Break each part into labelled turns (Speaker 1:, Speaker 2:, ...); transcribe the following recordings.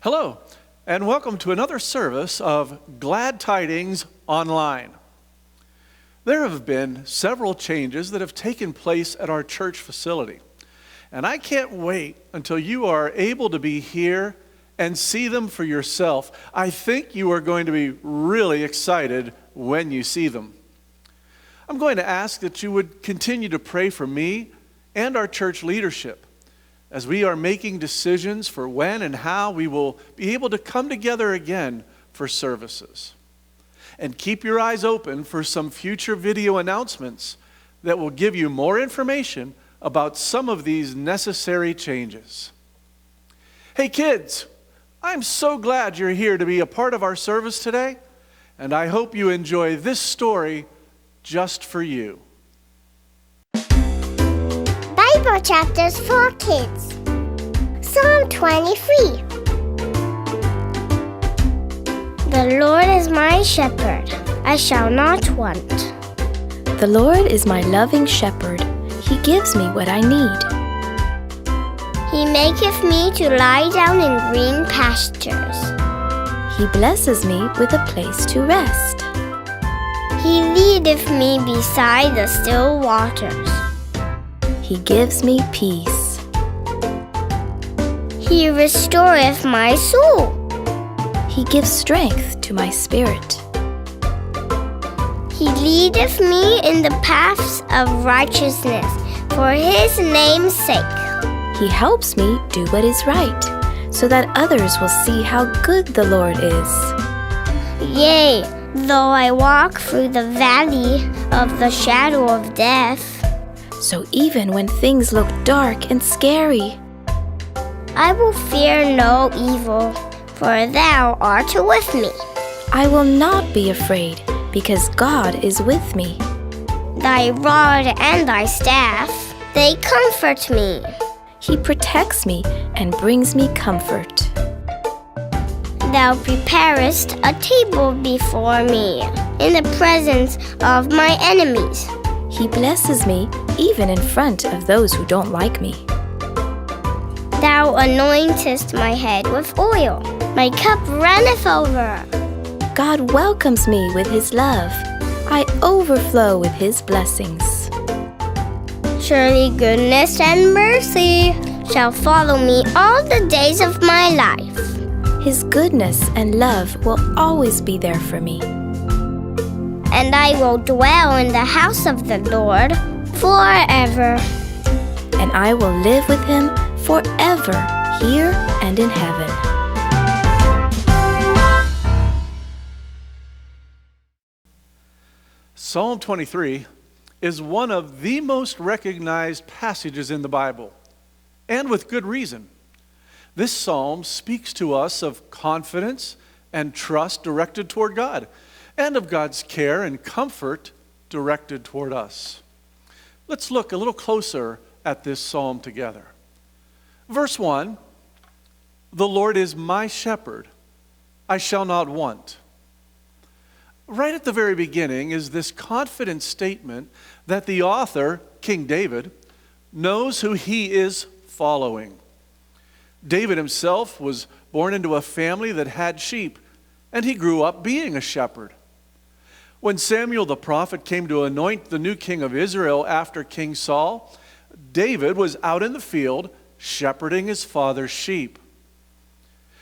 Speaker 1: Hello, and welcome to another service of Glad Tidings Online. There have been several changes that have taken place at our church facility, and I can't wait until you are able to be here and see them for yourself. I think you are going to be really excited when you see them. I'm going to ask that you would continue to pray for me and our church leadership as we are making decisions for when and how we will be able to come together again for services. And keep your eyes open for some future video announcements that will give you more information about some of these necessary changes. Hey kids, I'm so glad you're here to be a part of our service today, and I hope you enjoy this story just for you.
Speaker 2: Bible chapters for kids. Psalm 23. The Lord is my shepherd, I shall not want.
Speaker 3: The Lord is my loving shepherd, He gives me what I need.
Speaker 2: He maketh me to lie down in green pastures.
Speaker 3: He blesses me with a place to rest.
Speaker 2: He leadeth me beside the still waters.
Speaker 3: He gives me peace.
Speaker 2: He restoreth my soul.
Speaker 3: He gives strength to my spirit.
Speaker 2: He leadeth me in the paths of righteousness for his name's sake.
Speaker 3: He helps me do what is right, so that others will see how good the Lord is.
Speaker 2: Yea, though I walk through the valley of the shadow of death,
Speaker 3: so even when things look dark and scary,
Speaker 2: I will fear no evil, for thou art with me.
Speaker 3: I will not be afraid, because God is with me.
Speaker 2: Thy rod and thy staff, they comfort me.
Speaker 3: He protects me and brings me comfort.
Speaker 2: Thou preparest a table before me in the presence of my enemies.
Speaker 3: He blesses me even in front of those who don't like me.
Speaker 2: Thou anointest my head with oil. My cup runneth over.
Speaker 3: God welcomes me with His love. I overflow with His blessings.
Speaker 2: Surely goodness and mercy shall follow me all the days of my life.
Speaker 3: His goodness and love will always be there for me.
Speaker 2: And I will dwell in the house of the Lord forever.
Speaker 3: And I will live with Him forever, here and in heaven.
Speaker 1: Psalm 23 is one of the most recognized passages in the Bible, and with good reason. This psalm speaks to us of confidence and trust directed toward God, and of God's care and comfort directed toward us. Let's look a little closer at this psalm together. Verse 1, the Lord is my shepherd, I shall not want. Right at the very beginning is this confident statement that the author, King David, knows who he is following. David himself was born into a family that had sheep, and he grew up being a shepherd. When Samuel the prophet came to anoint the new king of Israel after King Saul, David was out in the field shepherding his father's sheep.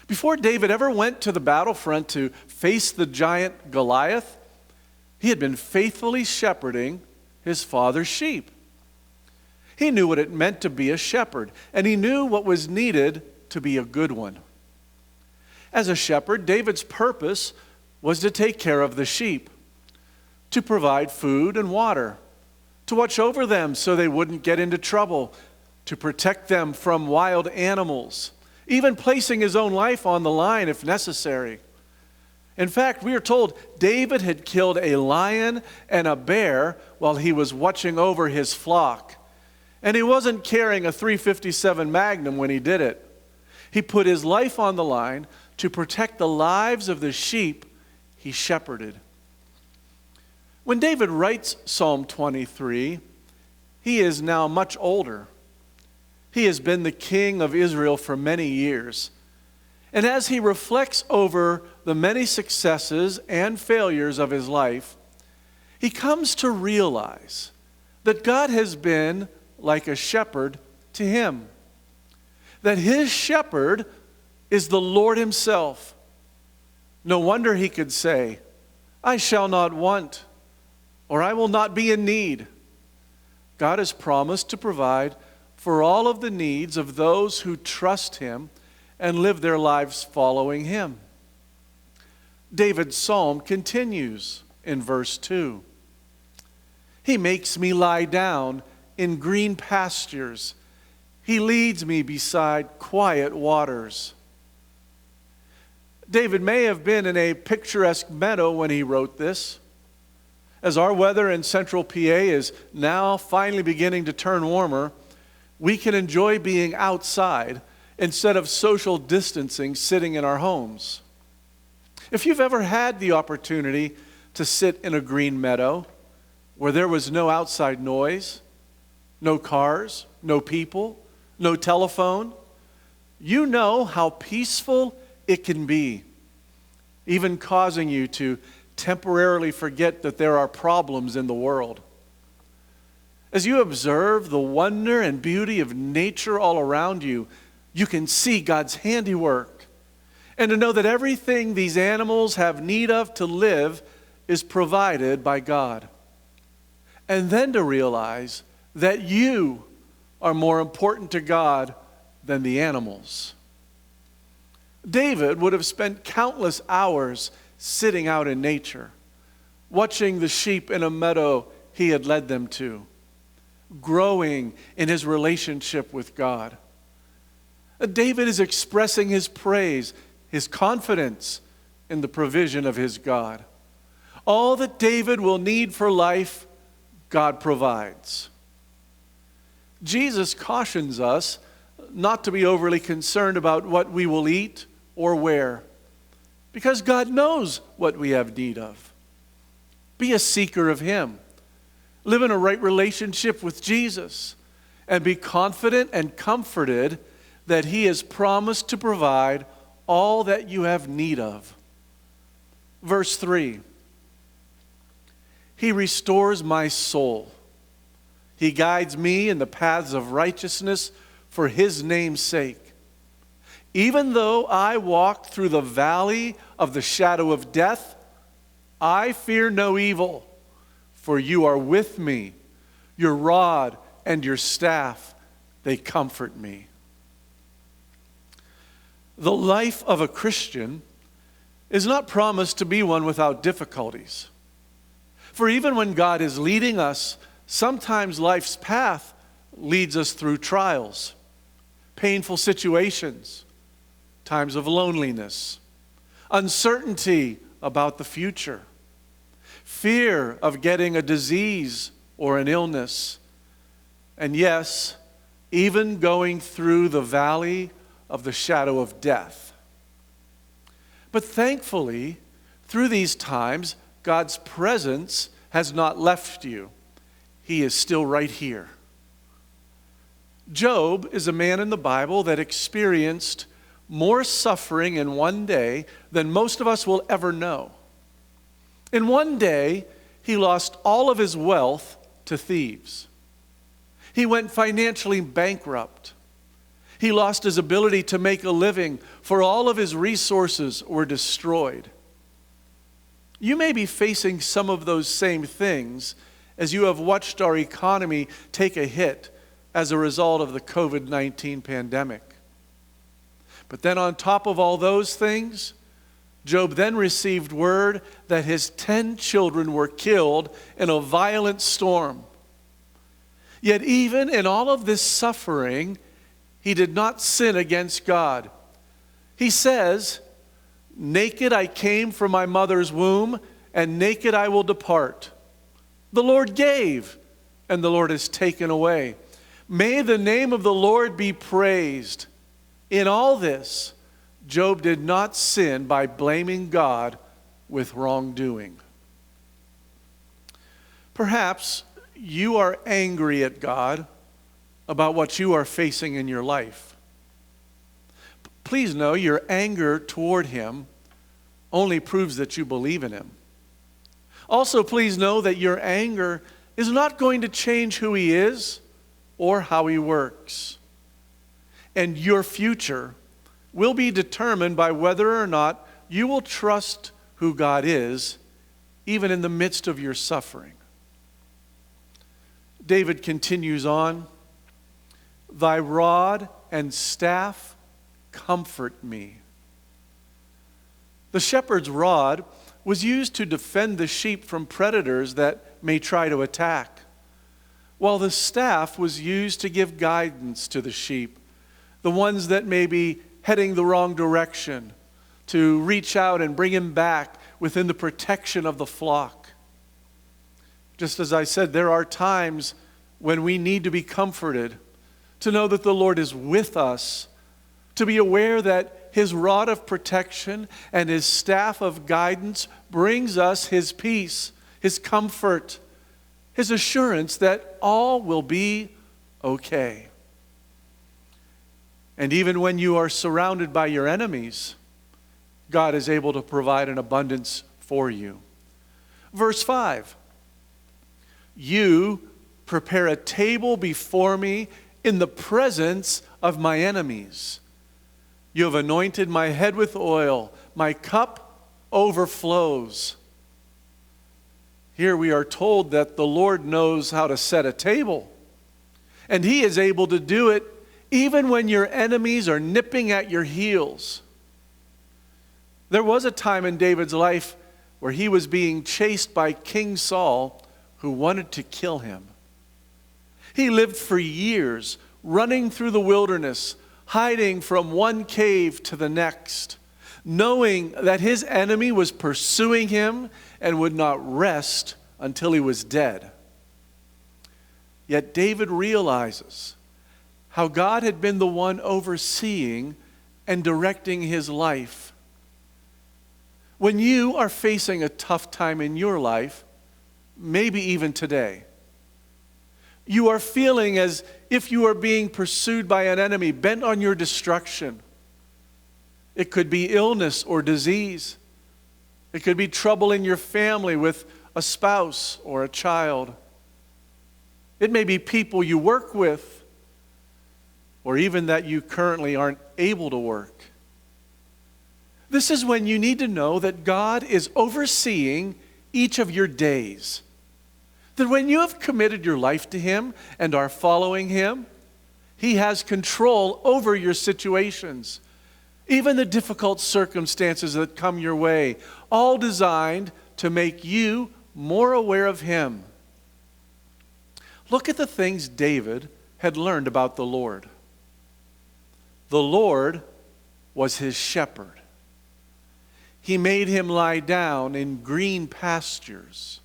Speaker 1: Before David ever went to the battlefront to face the giant Goliath, he had been faithfully shepherding his father's sheep. He knew what it meant to be a shepherd, and he knew what was needed to be a good one. As a shepherd, David's purpose was to take care of the sheep, to provide food and water, to watch over them so they wouldn't get into trouble, to protect them from wild animals, even placing his own life on the line if necessary. In fact, we are told David had killed a lion and a bear while he was watching over his flock. And he wasn't carrying a .357 Magnum when he did it. He put his life on the line to protect the lives of the sheep he shepherded. When David writes Psalm 23, he is now much older. He has been the king of Israel for many years. And as he reflects over the many successes and failures of his life, he comes to realize that God has been like a shepherd to him. That his shepherd is the Lord himself. No wonder he could say, "I shall not want," or "I will not be in need." God has promised to provide for all of the needs of those who trust him and live their lives following him. David's psalm continues in verse 2. He makes me lie down in green pastures. He leads me beside quiet waters. David may have been in a picturesque meadow when he wrote this. As our weather in central PA is now finally beginning to turn warmer, we can enjoy being outside instead of social distancing sitting in our homes. If you've ever had the opportunity to sit in a green meadow where there was no outside noise, no cars, no people, no telephone, you know how peaceful it can be, even causing you to temporarily forget that there are problems in the world. As you observe the wonder and beauty of nature all around you, you can see God's handiwork. And to know that everything these animals have need of to live is provided by God. And then to realize that you are more important to God than the animals. David would have spent countless hours sitting out in nature, watching the sheep in a meadow he had led them to, growing in his relationship with God. David is expressing his praise, his confidence in the provision of his God. All that David will need for life, God provides. Jesus cautions us not to be overly concerned about what we will eat or wear, because God knows what we have need of. Be a seeker of him. Live in a right relationship with Jesus, and be confident and comforted that he has promised to provide all that you have need of. Verse 3, he restores my soul. He guides me in the paths of righteousness for his name's sake. Even though I walk through the valley of the shadow of death, I fear no evil, for you are with me. Your rod and your staff, they comfort me. The life of a Christian is not promised to be one without difficulties. For even when God is leading us, sometimes life's path leads us through trials, painful situations, times of loneliness, uncertainty about the future, fear of getting a disease or an illness, and yes, even going through the valley of the shadow of death. But thankfully, through these times, God's presence has not left you. He is still right here. Job is a man in the Bible that experienced more suffering in one day than most of us will ever know. In one day, he lost all of his wealth to thieves. He went financially bankrupt. He lost his ability to make a living, for all of his resources were destroyed. You may be facing some of those same things as you have watched our economy take a hit as a result of the COVID-19 pandemic. But then on top of all those things, Job then received word that his 10 children were killed in a violent storm. Yet even in all of this suffering, he did not sin against God. He says, "Naked I came from my mother's womb, and naked I will depart. The Lord gave, and the Lord has taken away. May the name of the Lord be praised." In all this, Job did not sin by blaming God with wrongdoing. Perhaps you are angry at God about what you are facing in your life. please know your anger toward him only proves that you believe in him. Also, please know that your anger is not going to change who he is or how he works. And your future will be determined by whether or not you will trust who God is, even in the midst of your suffering. David continues on, "Thy rod and staff comfort me." The shepherd's rod was used to defend the sheep from predators that may try to attack, while the staff was used to give guidance to the sheep, the ones that may be heading the wrong direction, to reach out and bring him back within the protection of the flock. Just as I said, there are times when we need to be comforted, to know that the Lord is with us, to be aware that his rod of protection and his staff of guidance brings us his peace, his comfort, his assurance that all will be okay. And even when you are surrounded by your enemies, God is able to provide an abundance for you. Verse 5, "You prepare a table before me in the presence of my enemies. You have anointed my head with oil. My cup overflows." Here we are told that the Lord knows how to set a table, and he is able to do it even when your enemies are nipping at your heels. There was a time in David's life where he was being chased by King Saul, who wanted to kill him. He lived for years running through the wilderness, hiding from one cave to the next, knowing that his enemy was pursuing him and would not rest until he was dead. Yet David realizes how God had been the one overseeing and directing his life. When you are facing a tough time in your life, maybe even today, you are feeling as if you are being pursued by an enemy bent on your destruction. It could be illness or disease. It could be trouble in your family with a spouse or a child. It may be people you work with, or even that you currently aren't able to work. This is when you need to know that God is overseeing each of your days. That when you have committed your life to him and are following him, he has control over your situations, even the difficult circumstances that come your way, all designed to make you more aware of him. Look at the things David had learned about the Lord. The Lord was his shepherd. He made him lie down in green pastures.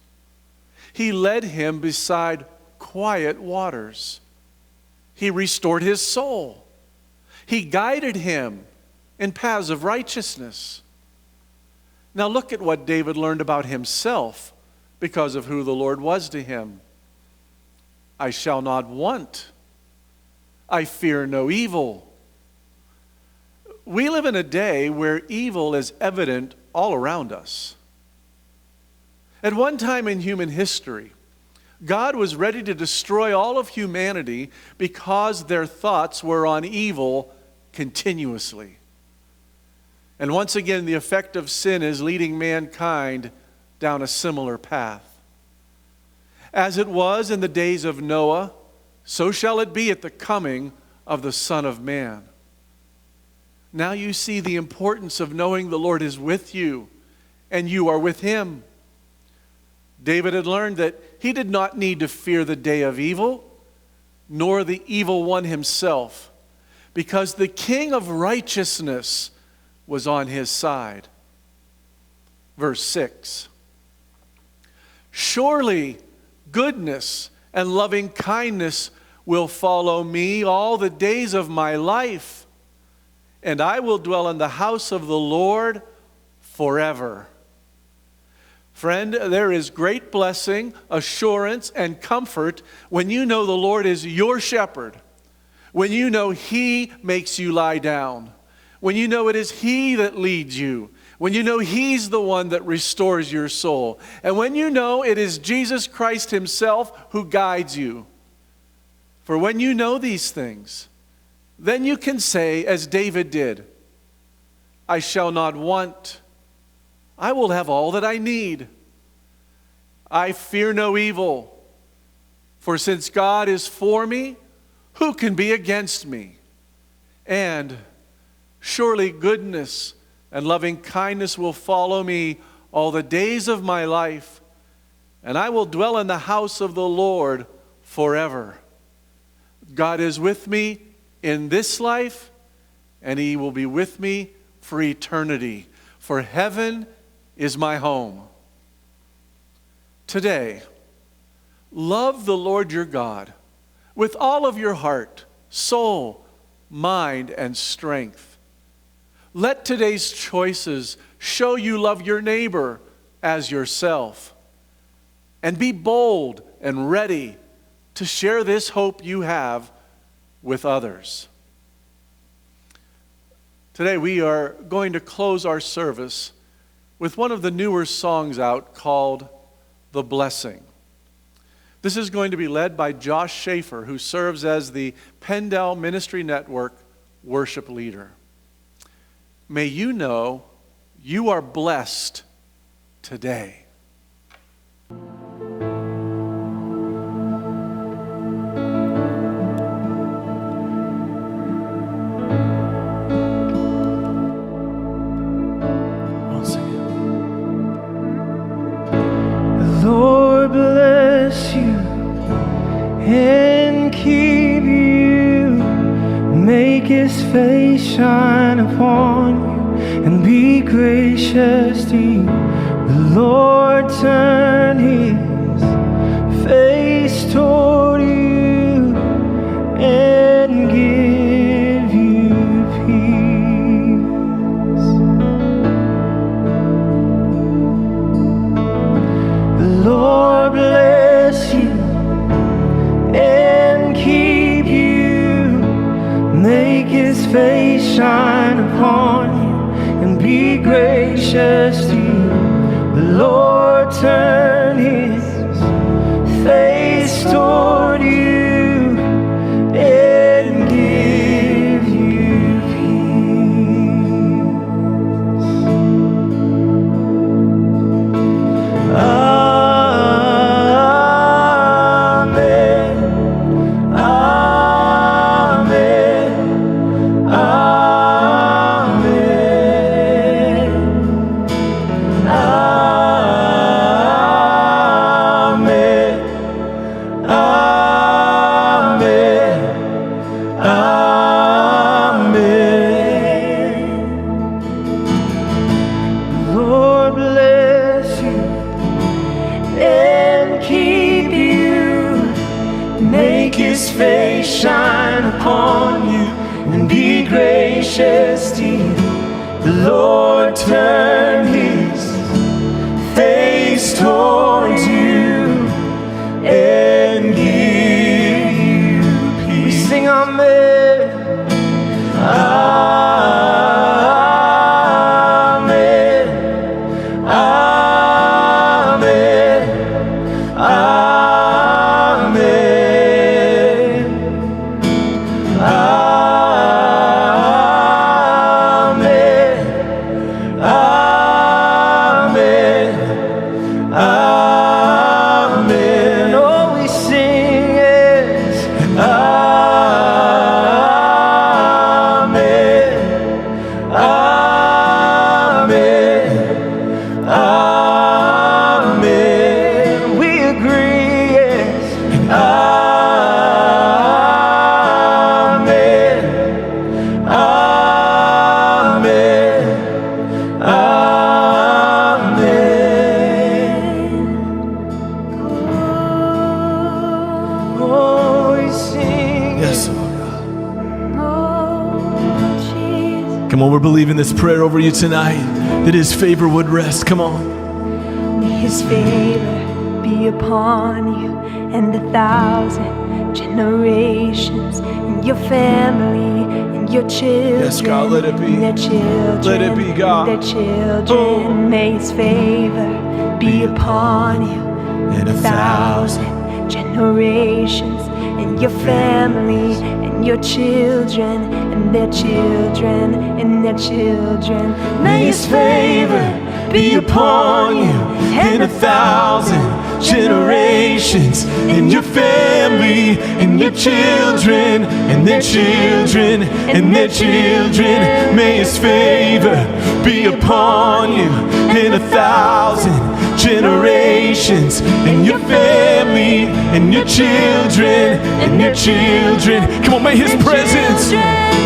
Speaker 1: He led him beside quiet waters. He restored his soul. He guided him in paths of righteousness. Now look at what David learned about himself because of who the Lord was to him. "I shall not want. I fear no evil." We live in a day where evil is evident all around us. At one time in human history, God was ready to destroy all of humanity because their thoughts were on evil continuously. And once again, the effect of sin is leading mankind down a similar path. As it was in the days of Noah, so shall it be at the coming of the Son of Man. Now you see the importance of knowing the Lord is with you and you are with him. David had learned that he did not need to fear the day of evil, nor the evil one himself, because the King of righteousness was on his side. Verse 6, "Surely goodness and loving kindness will follow me all the days of my life, and I will dwell in the house of the Lord forever." Friend, there is great blessing, assurance, and comfort when you know the Lord is your shepherd, when you know he makes you lie down, when you know it is He that leads you, when you know He's the one that restores your soul, and when you know it is Jesus Christ Himself who guides you. For when you know these things, then you can say, as David did, I shall not want. I will have all that I need. I fear no evil. For since God is for me, who can be against me? And surely goodness and loving kindness will follow me all the days of my life, and I will dwell in the house of the Lord forever. God is with me in this life, and He will be with me for eternity. For heaven is my home. Today, love the Lord your God with all of your heart, soul, mind, and strength. Let today's choices show you love your neighbor as yourself. And be bold and ready to share this hope you have with others. Today we are going to close our service with one of the newer songs out called The Blessing. This is going to be led by Josh Schaefer, who serves as the Pendel Ministry Network worship leader. May you know you are blessed today.
Speaker 4: Lord bless you and keep you, make His face shine upon you and be gracious to you. The Lord turn His face toward you and give you peace. The Lord bless you and keep you, make His face shine upon you and be gracious to you. The Lord turn His face toward you and give you peace. Shine upon you and be gracious to you. The Lord turn His face towards you and give you peace. We sing Amen. Amen. Amen. Amen.
Speaker 5: Come on, we're believing this prayer over you tonight, that His favor would rest. Come on.
Speaker 6: May His favor be upon you and 1,000 generations, and your family and and your children.
Speaker 5: Yes, God, let it be.
Speaker 6: And their children.
Speaker 5: Let it be, God.
Speaker 6: And their children. May His favor be upon you
Speaker 5: In
Speaker 6: 1,000 generations, and your family, and your children, and their children, and their children.
Speaker 4: May His favor be upon you in 1,000 generations, in your family, and your children, and their children, and their children. May His favor be upon you in 1,000 generations, in your family, and your children, and your children.
Speaker 5: Come on, may His presence,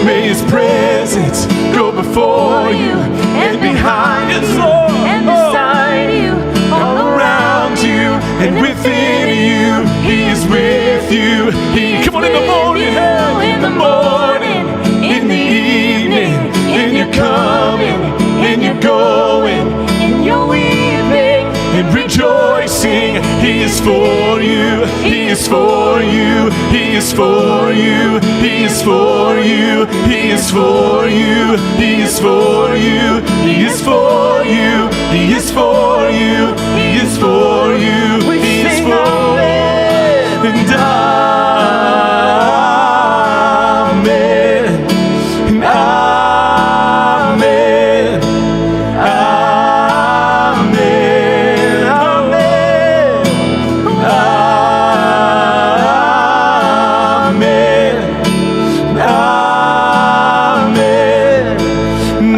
Speaker 4: may His presence go before you and behind you,
Speaker 6: and beside you,
Speaker 4: all around you and within you. He is with you. He is
Speaker 5: come on, in the morning,
Speaker 4: in the morning, in the evening, in your coming, in your going,
Speaker 6: in your weeping,
Speaker 4: and rejoicing. He is for you. He is for you. He is for you. He is for you. He is for you. He is for you. He is for you. He is for you. He is for you. He is for you. And amen. And amen. Amen. Amen. Amen. Amen.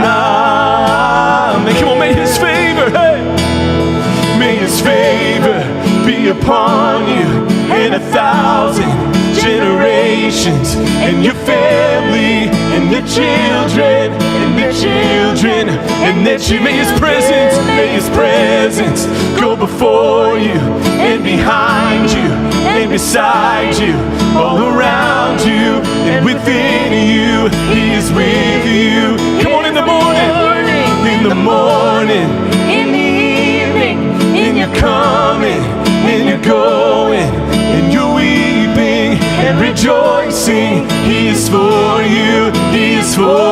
Speaker 4: Amen.
Speaker 5: come on, may His favor, hey,
Speaker 4: May His favor be upon you in 1,000 generations, and your family, and your children, and their children, and their children. May His presence go before you and behind you and beside you, all around you and within you. He is with you. Come on, in the morning, in the morning,
Speaker 6: in the evening,
Speaker 4: in your coming, in your going, in your weeping and rejoicing. He is for you. He is for